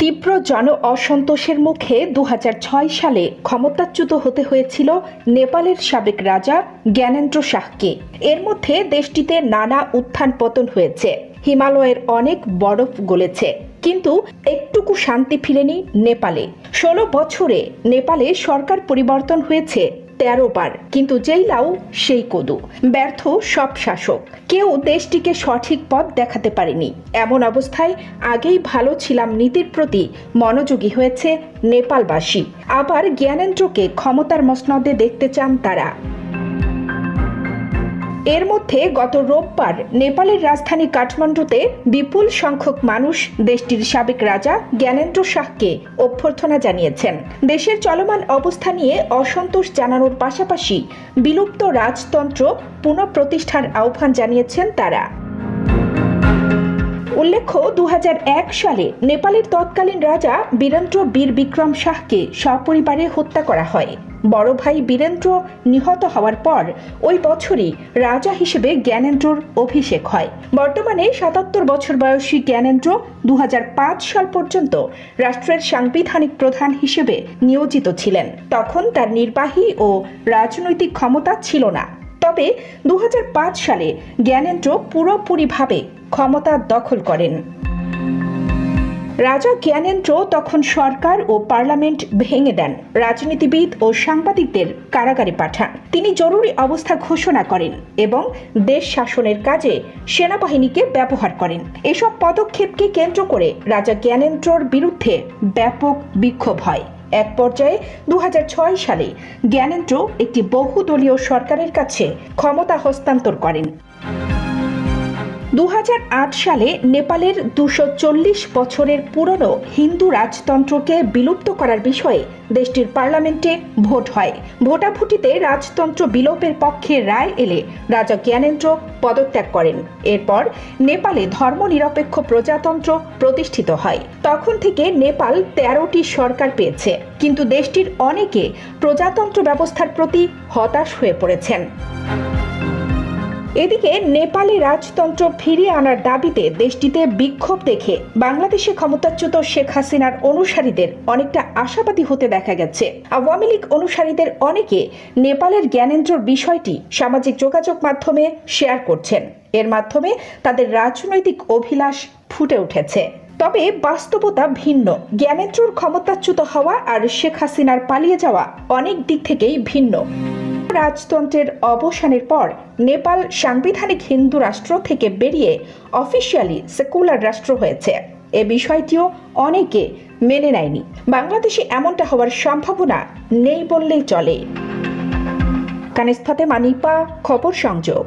তীব্র জন অসন্তোষের মুখে ২০০৬ সালে ক্ষমতাচ্যুত হতে হয়েছিল নেপালের সাবেক রাজা জ্ঞানেন্দ্র শাহকে। এর মধ্যে দেশটিতে নানা উত্থান পতন হয়েছে, হিমালয়ের অনেক বরফ গলেছে, কিন্তু একটুকু শান্তি ফিরেনি নেপালে। ১৬ বছরে নেপালে সরকার পরিবর্তন হয়েছে ১৩ বার, কিন্তু যেই লাউ সেই কদু। ব্যর্থ সব শাসক, কেউ দেশটিকে সঠিক পথ দেখাতে পারেনি। এমন অবস্থায় আগেই ভালো ছিলাম নীতির প্রতি মনোযোগী হয়েছে নেপালবাসী। আবার জ্ঞানেন্দ্রকে ক্ষমতার মসনদে দেখতে চান তারা। এর মধ্যে গত রোববার নেপালের রাজধানী কাঠমান্ডুতে বিপুল সংখ্যক মানুষ দেশটির সাবেক রাজা জ্ঞানেন্দ্র শাহকে অভ্যর্থনা জানিয়েছেন। দেশের চলমান অবস্থা নিয়ে অসন্তোষ জানানোর পাশাপাশি বিলুপ্ত রাজতন্ত্র পুনঃপ্রতিষ্ঠার আহ্বান জানিয়েছেন তারা। উল্লেখ্য, ২০০১ সালে নেপালের তৎকালীন রাজা বীরেন্দ্র বীর বিক্রম শাহকে সপরিবারে হত্যা করা হয়। বড় ভাই বীরেন্দ্র নিহত হওয়ার পর ওই বছরই রাজা হিসেবে জ্ঞানেন্দ্রর অভিষেক হয়। বর্তমানে ৭৭ বছর বয়সী জ্ঞানেন্দ্র ২০০৫ সাল পর্যন্ত রাষ্ট্রের সাংবিধানিক প্রধান হিসেবে নিয়োজিত ছিলেন। তখন তার নির্বাহী ও রাজনৈতিক ক্ষমতা ছিল না। তবে ২০০৫ সালে জ্ঞানেন্দ্র পুরোপুরিভাবে ক্ষমতা দখল করেন। রাজা জ্ঞানেন্দ্র তখন সরকার ও পার্লামেন্ট ভেঙে দেন, রাজনীতিবিদ ও সাংবাদিকদের কারাগারে পাঠান। তিনি জরুরি অবস্থা ঘোষণা করেন এবং দেশ শাসনের কাজে সেনাবাহিনীকে ব্যবহার করেন। এসব পদক্ষেপকে কেন্দ্র করে রাজা জ্ঞানেন্দ্রর বিরুদ্ধে ব্যাপক বিক্ষোভ হয়। এক পর্যায়ে ২০০৬ সালে জ্ঞানেন্দ্র একটি বহুদলীয় সরকারের কাছে ক্ষমতা হস্তান্তর করেন। ২০০৮ সালে নেপালের ২৪০ বছরের পুরনো হিন্দু রাজতন্ত্রকে বিলুপ্ত করার বিষয়ে দেশটির পার্লামেন্টে ভোট হয়। ভোটাভুটিতে রাজতন্ত্র বিলোপের পক্ষে রায় এলে রাজা জ্ঞানেন্দ্র পদত্যাগ করেন। এরপর নেপালে ধর্মনিরপেক্ষ প্রজাতন্ত্র প্রতিষ্ঠিত হয়। তখন থেকে নেপাল ১৩টি সরকার পেয়েছে, কিন্তু দেশটির অনেকে প্রজাতন্ত্র ব্যবস্থার প্রতি হতাশ হয়ে পড়েছেন। এদিকে নেপালে রাজতন্ত্র ফিরিয়ে আনার দাবিতে দেশটিতে বিক্ষোভ দেখে বাংলাদেশে ক্ষমতাচ্যুত শেখ হাসিনার অনুসারীদের অনেকটা আশাবাদী হতে দেখা গেছে। আওয়ামী লীগ অনুসারীদের অনেকে নেপালের জ্ঞানেন্দ্রর বিষয়টি সামাজিক যোগাযোগ মাধ্যমে শেয়ার করছেন। এর মাধ্যমে তাদের রাজনৈতিক অভিলাষ ফুটে উঠেছে। তবে বাস্তবতা ভিন্ন। জ্ঞানেন্দ্রর ক্ষমতাচ্যুত হওয়া আর শেখ হাসিনার পালিয়ে যাওয়া অনেক দিক থেকেই ভিন্ন। রাজতন্ত্রের অবসানের পর নেপাল সাংবিধানিক হিন্দু রাষ্ট্র থেকে বেরিয়ে অফিসিয়ালি সেকুলার রাষ্ট্র হয়েছে। এ বিষয়টিও অনেকে মেনে নেয়নি। বাংলাদেশে এমনটা হওয়ার সম্ভাবনা নেই বললেই চলে। কানিজ ফাতেমা নিপা, খবর সংযোগ।